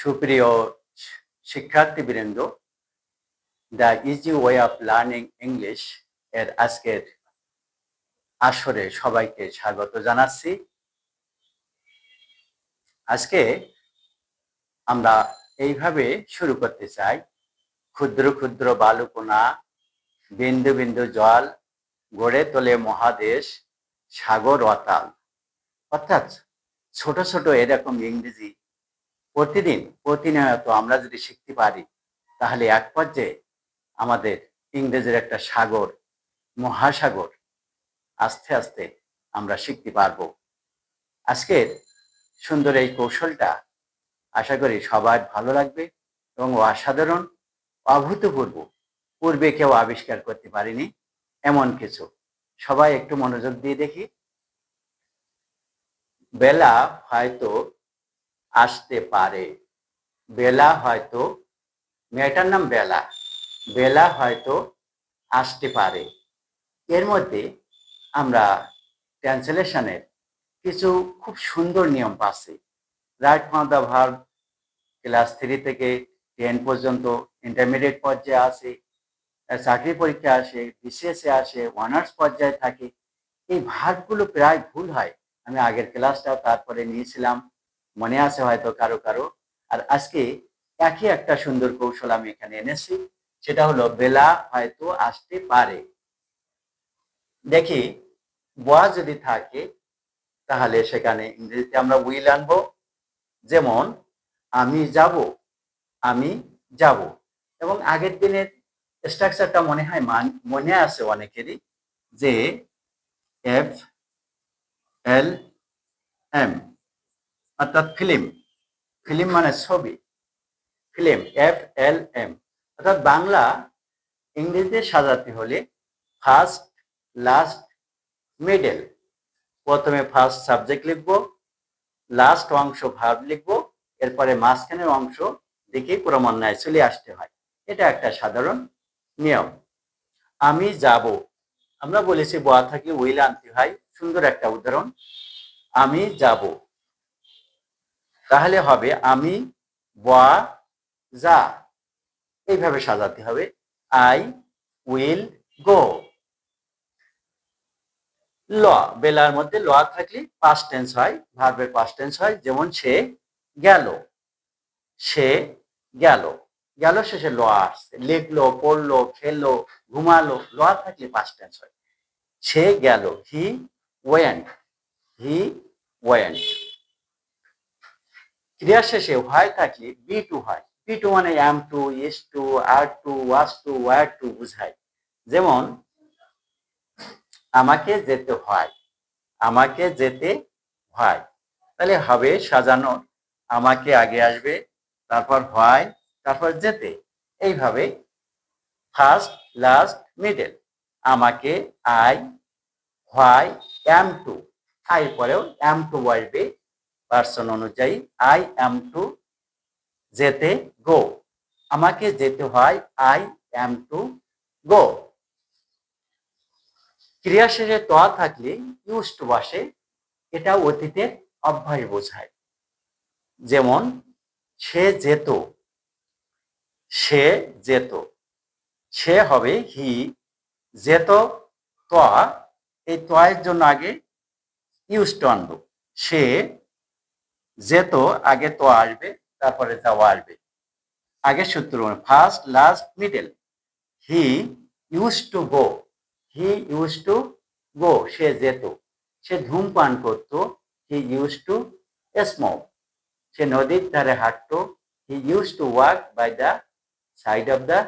সুপ্রিয় শিক্ষার্থীবৃন্দ, the easy way of learning English এর আজকের আসরে সবাইকে স্বাগত জানাচ্ছি। আজকে আমরা এইভাবে শুরু করতে চাই, ক্ষুদ্র ক্ষুদ্র বালুকণা, বিন্দু বিন্দু জল গড়ে তোলে মহাদেশ, সাগর অতাল। অর্থাৎ ছোট ছোট এরকম ইংরেজি প্রতিনিয়ত আমরা যদি শিখতে পারি, তাহলে এক পর্যায়ে আমাদের ইংরেজির একটা সাগর, মহাসাগর আস্তে আস্তে আমরা শিখতে পারবো। আজকের সুন্দর এই কৌশলটা আশা করি সবার ভালো লাগবে এবং অসাধারণ, অভূতপূর্ব, পূর্বে কেউ আবিষ্কার করতে পারেনি এমন কিছু। সবাই একটু মনোযোগ দিয়ে দেখি। বেলা হয়তো আসতে পারে, বেলা হয়তো, মেয়েটার নাম বেলা, বেলা হয়তো আসতে পারে। এর মধ্যে আমরা ট্রান্সলেশনের কিছু খুব সুন্দর নিয়ম পাচ্ছি। Right from the verb class 3 থেকে 10 পর্যন্ত ইন্টারমিডিয়েট পর্যায়ে আসে, চাকরি পরীক্ষা আসে, বিসিএসে আসে, অনার্স পর্যায়ে থাকে। এই ভার্বগুলো প্রায় ভুল হয়। আমি আগের ক্লাসটাও তারপরে নিয়েছিলাম, মনে আছে হয়তো কারো কারো। আর আজকে একই একটা সুন্দর কৌশল আমি এখানে এনেছি, সেটা হলো বেলা হয়তো আসতে পারে। দেখি বা যদি থাকে তাহলে সেখানে ইংরেজিতে আমরা উইল আনবো। যেমন আমি যাব, আমি যাব। এবং আগের দিনের স্ট্রাকচারটা মনে হয় মনে আছে অনেকেরই, যে এফ এল এম, অর্থাৎ ফিল্ম, ফিল্ম মানে ছবি, ফিল্ম, এফ এল এম। অর্থাৎ বাংলা ইংরেজিতে সাজাতে হলে ফার্স্ট, লাস্ট, মিডল। প্রথমে ফার্স্ট সাবজেক্ট লিখবো, লাস্ট অংশ ভার্ব লিখবো, এরপরে মাঝখানের অংশ দিকে ক্রমান্বয়ে চলে আসতে হয়। এটা একটা সাধারণ নিয়ম। আমি যাব, আমরা বলেছি বা থাকলে উইল আনতে হয়। সুন্দর একটা উদাহরণ, আমি যাব। তাহলে হবে আমি বা যা, এইভাবে সাজাতে হবে। I will go. ল, বেলার মধ্যে ল থাকলে পাস্ট টেন্স হয়, ভার্বের পাস্ট টেন্স হয়। যেমন সে গেল, সে গেল, গেল শেষে ল আসছে। লিখলো, পড়লো, খেলো, ঘুমালো, ল থাকলে পাস্ট টেন্স হয়। সে গেল, হি ওয়েন্ট, হি ওয়েন্ট। ক্রিয়া শেষে হয় থাকলে বি টু হয়। বি টু মানে M two, is to, R two, was two, war two বুঝায়। যেমন আমাকে যেতে হয়, আমাকে যেতে হয়। তাহলে হবে সাজানো, আমাকে আগে আসবে, তারপর হয়, তারপর যেতে। এইভাবে ফার্স্ট, লাস্ট, মিডল। আমাকে, আই, হয়, এম টু, আই পরেও এম টু আসবে পার্সন অনুযায়ী। আই এম টু, যেতে, গো। আমাকে যেতে হয়, আই এম টু গো। ক্রিয়া শেষে ত থাকলে ইউজ টু বসে, এটা অতীতের অভ্যাস বোঝায়। যেমন সে যেত, সে যেত, সে হবে হি, যেত ত, এই তয়ের জন্য আগে ইউজ টু আনবো। সে যেত, আগে তো আসবে, তারপরে যাওয়া আসবে। আগে সূত্র first, last, middle. He use to go, he use to go, সে যেত। সে ধূমপান করত, হি ইউজ টু স্মোক। সে নদীর ধারে হাঁটতো, he use to walk by the side of the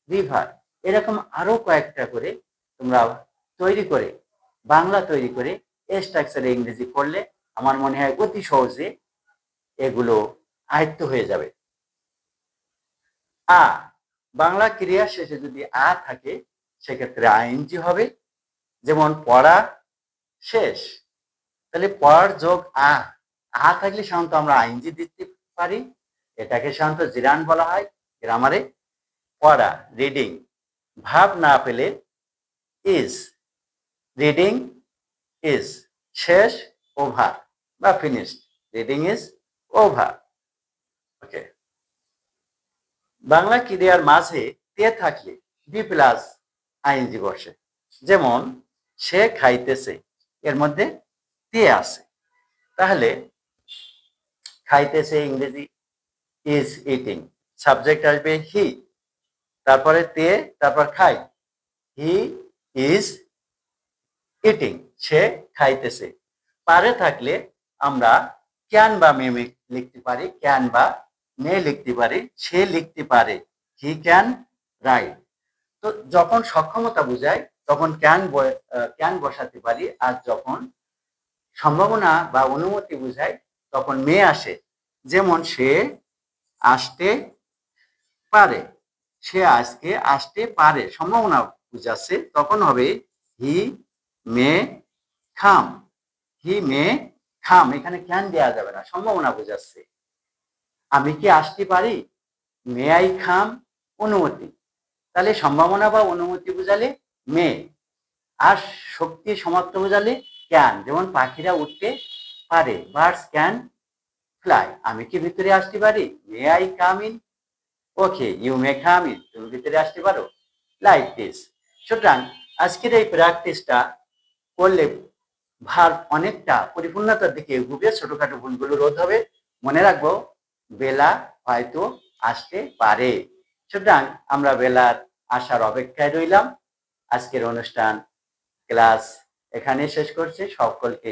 river. এরকম আরো কয়েকটা করে তোমরা তৈরি করে, বাংলা তৈরি করে স্ট্রাকচারে ইংরেজি পড়লে আমার মনে হয় অতি সহজে এগুলো আয়ত্ত হয়ে যাবে। আ, বাংলা ক্রিয়া শেষে যদি আ থাকে সেক্ষেত্রে আইএনজি হবে। যেমন পড়া শেষ, তাহলে পড়ার যোগ আ, আ থাকলে সাধারণত আমরা আইএনজি দিতে পারি। এটাকে সাধারণত জিরান বলা হয় গ্রামারে। পড়া, রিডিং। ভাব না পেলে ইজ, রিডিং ইজ। শেষ, ওভার বা ফিনিশড, রিডিং ইজ ওভার। ওকে। বাংলা ক্রিয়ার মাঝে তে থাকলে বি প্লাস আইএনজি বসে। যেমন সে খাইতেছে, এর মধ্যে তে আছে। তাহলে খাইতেছে ইংরেজি ইজ ইটিং, সাবজেক্ট আসবে হি, তারপরে তে, তারপর খাই, হি ইজ ইটিং, সে খাইতেছে। পারে থাকলে আমরা ক্যান বা মে লিখতে পারি, ক্যান বা মে লিখতে পারি, সে লিখতে পারে, হি ক্যান রাইট। তো যখন সক্ষমতা বোঝায় তখন ক্যান বসাতে পারি, আর যখন সম্ভাবনা বা অনুমতি বোঝায় তখন মে আসে। যেমন সে আসতে পারে, সে আজকে আসতে পারে, সম্ভাবনা বুঝাচ্ছে, তখন হবে হি মে খাম, হি মে খাম। এখানে ক্যান দেওয়া যাবে না, সম্ভাবনা বোঝাচ্ছে। আমি কি আসতে পারি, মে আই খাম, অনুমতি। তাহলে সম্ভাবনা বা অনুমতি বোঝালে মে, আর শক্তি সমাপ্ত বোঝালে ক্যান। যেমন পাখিরা উঠতে পারে, বার্ডস ক্যান ফ্লাই। আমি কি ভিতরে আসতে পারি, may I come in, okay you may come in, তুমি ভিতরে আসতে পারো, লাইক দিস। সুতরাং আজকের এই প্র্যাকটিসটা করলে ভার্ব অনেকটা পরিপূর্ণতার দিকে এগোবে, ছোটখাটো ভুলগুলো রোধ হবে। মনে রাখবো বেলা হয়তো আসতে পারে। সুতরাং আমরা বেলার আসার অপেক্ষায় রইলাম। আজকের অনুষ্ঠান ক্লাস এখানে শেষ করছি। সকলকে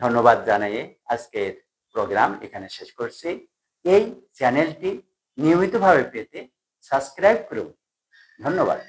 ধন্যবাদ জানিয়ে আজকের প্রোগ্রাম এখানে শেষ করছি। এই চ্যানেলটি নিয়মিতভাবে পেতে সাবস্ক্রাইব করুন। ধন্যবাদ।